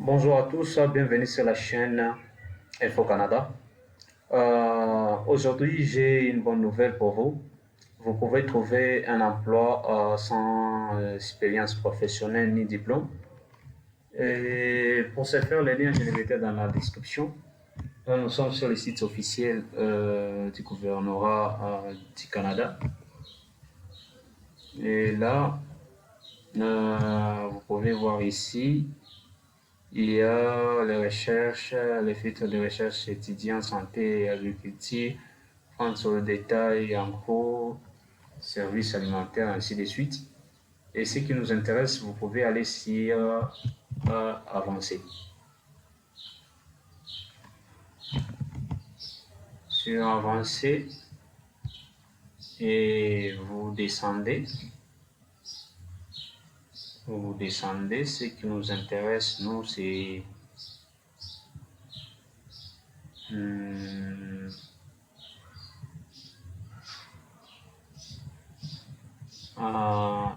Bonjour à tous, bienvenue sur la chaîne Info Canada. Aujourd'hui, j'ai une bonne nouvelle pour vous. Vous pouvez trouver un emploi sans expérience professionnelle ni diplôme. Et pour ce faire, les liens, je les mettais dans la description. Là, nous sommes sur le site officiel du gouvernorat du Canada. Et là, vous pouvez voir ici, il y a les recherches, les filtres de recherche étudiants, santé et agriculture, prendre sur le détail en cours, services alimentaires, ainsi de suite. Et ce qui nous intéresse, vous pouvez aller sur avancer. Sur avancer et vous descendez. Vous descendez. Ce qui nous intéresse, nous, c'est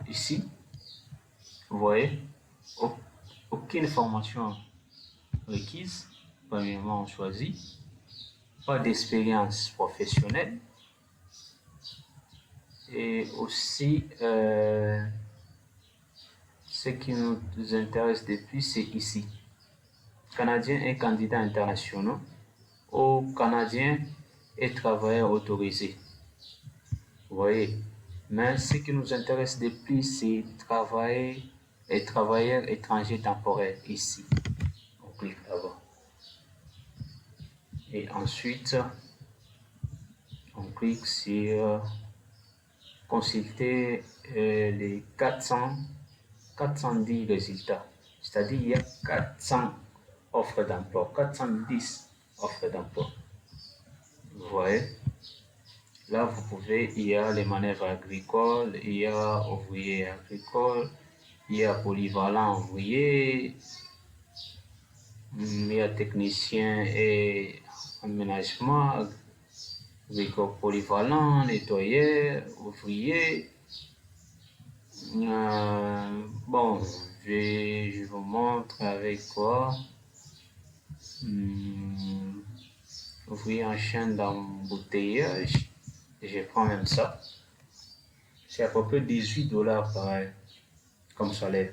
ici, vous voyez, aucune formation requise. Premièrement, on choisit. Pas d'expérience professionnelle. Et aussi, ce qui nous intéresse de plus, c'est ici. Canadiens et candidats internationaux aux Canadiens et travailleurs autorisés. Vous voyez. Mais ce qui nous intéresse de plus, c'est travailler et travailleurs étrangers temporaires ici. On clique là-bas. Et ensuite, on clique sur consulter les 410 résultats. C'est-à-dire il y a 400 offres d'emploi, 410 offres d'emploi. Vous voyez. Là, vous pouvez, il y a les manœuvres agricoles, il y a ouvrier agricole, il y a polyvalent ouvrier, il y a technicien et aménagement, agricole polyvalent, nettoyeur, ouvrier. Bon, je vous montre avec quoi. Ouvrier en chaîne d'embouteillage. Je prends même ça. C'est à peu près 18 $ par heure comme salaire.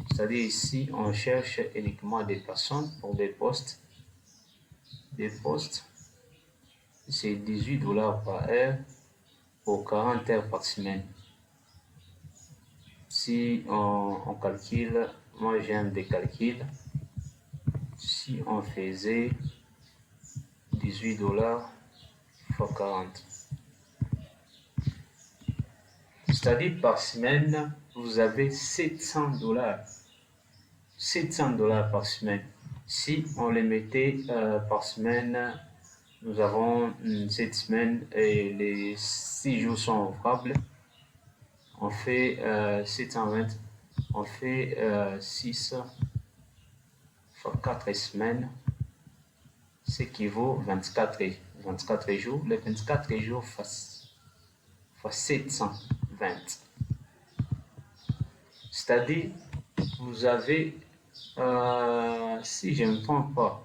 C'est-à-dire ici, on cherche uniquement des personnes pour des postes. Des postes, c'est 18 $ par heure pour 40 heures par semaine. Si on calcule, moi j'aime des calculs. Si on faisait 18 $ fois 40. C'est-à-dire par semaine, vous avez 700 $. 700 $ par semaine. Si on les mettait par semaine, nous avons cette semaine et les 6 jours sont ouvrables. On fait 720, on fait 6 fois 4 semaines, ce qui vaut 24 jours. Les 24 jours fois 720. C'est-à-dire, vous avez, si je ne me trompe pas,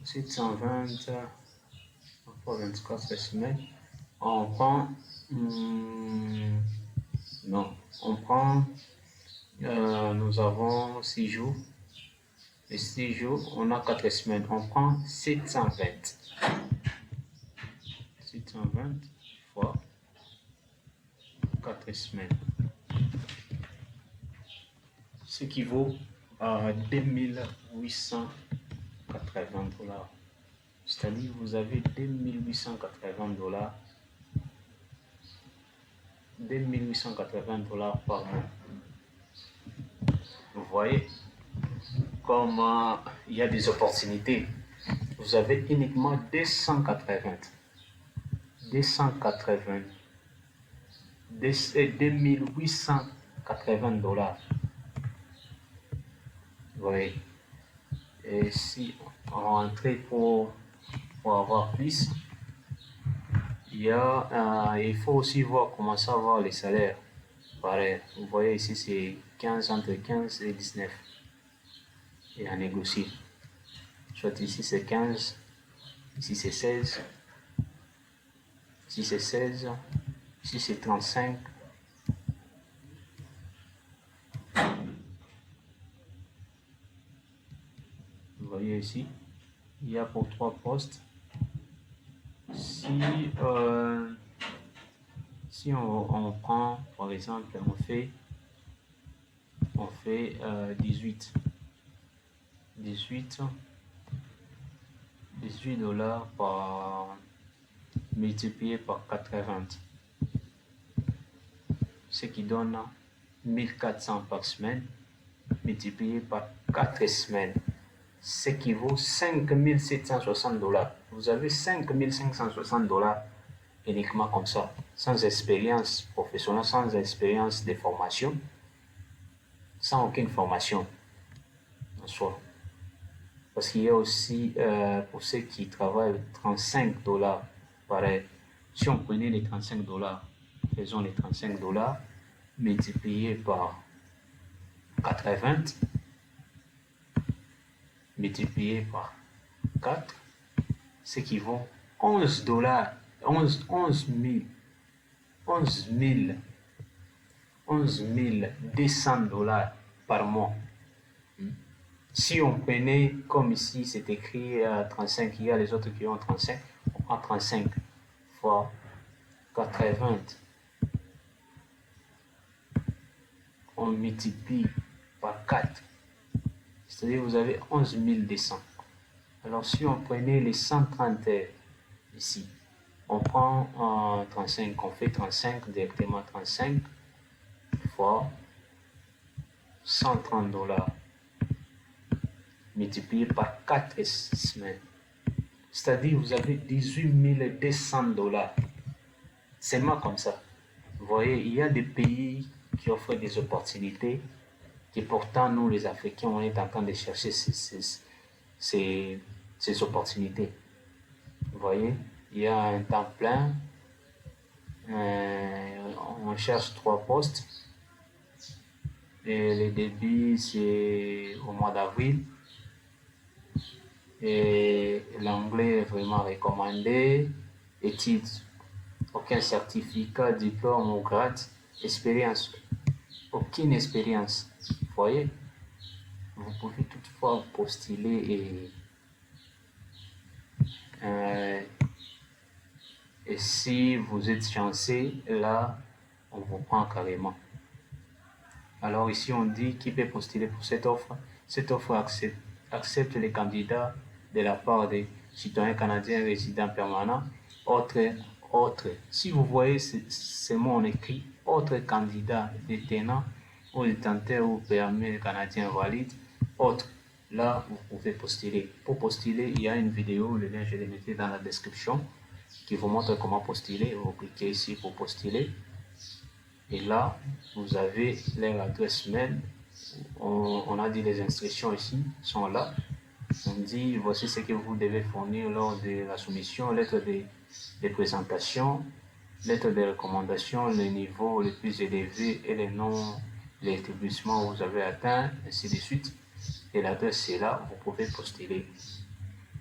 720 fois 24 semaines, on prend, non, on prend, nous avons 6 jours, et 6 jours, on a 4 semaines, on prend 720. 720 fois 4 semaines. Ce qui vaut 2880 $. C'est-à-dire vous avez 2880 $. 2880 $ par mois. Vous voyez comment il y a des opportunités. Vous avez uniquement 2880 $. Vous voyez. Et si on rentrait pour avoir plus, il faut aussi voir comment ça va les salaires. Pareil, vous voyez ici c'est 15, entre 15 et 19. et à négocier. Soit ici c'est 15, ici c'est 16, ici c'est 16, ici c'est 35. Vous voyez ici, il y a pour 3 postes. Si on prend par exemple, on fait 18 dollars par multiplié par 80, ce qui donne 1400 par semaine multiplié par 4 semaines, ce qui vaut 5760 dollars. Vous avez 5560 dollars uniquement comme ça, sans expérience professionnelle, sans expérience de formation, sans aucune formation en soi. Parce qu'il y a aussi, pour ceux qui travaillent, 35 dollars. Pareil, si on prenait les 35 dollars, faisons les 35 dollars multipliés par 80, multiplié par 4, ce qui vaut 11 dollars, 11 200 dollars par mois. Si on prenait, comme ici c'est écrit 35, il y a les autres qui ont 35, on prend 35 fois 80, on multiplie par 4, c'est-à-dire vous avez 11 200. Alors si on prenait les 130 heures ici, on prend 35, on fait 35 directement, 35 fois 130 dollars multiplié par 4 semaines, c'est-à-dire vous avez 18 200 dollars seulement comme ça. Vous voyez, il y a des pays qui offrent des opportunités et pourtant nous les Africains on est en train de chercher ces opportunités. Vous voyez, il y a un temps plein, on cherche 3 postes et le début c'est au mois d'avril et l'anglais est vraiment recommandé, études, aucun certificat, diplôme ou grade, expérience, aucune expérience. Vous voyez, vous pouvez toutefois postuler et si vous êtes chanceux, là, on vous prend carrément. Alors ici, on dit qui peut postuler pour cette offre. Cette offre accepte les candidats de la part des citoyens canadiens résidents permanents. Autre. Si vous voyez ce mot on écrit autre candidat détenant ou détenteur ou permis canadien valide, autre. Là, vous pouvez postuler. Pour postuler, il y a une vidéo, le lien je l'ai mis dans la description, qui vous montre comment postuler. Vous cliquez ici pour postuler. Et là, vous avez leur adresse mail. On a dit les instructions ici sont là. On dit voici ce que vous devez fournir lors de la soumission, lettre de présentation, lettre de recommandation, le niveau le plus élevé et les noms, les établissements où vous avez atteint, ainsi de suite. Et l'adresse c'est là, vous pouvez postuler.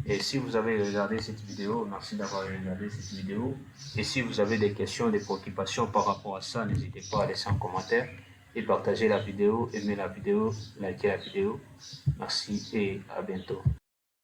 Et si vous avez regardé cette vidéo, merci d'avoir regardé cette vidéo. Et si vous avez des questions, des préoccupations par rapport à ça, n'hésitez pas à laisser un commentaire et partager la vidéo, aimer la vidéo, liker la vidéo. Merci et à bientôt.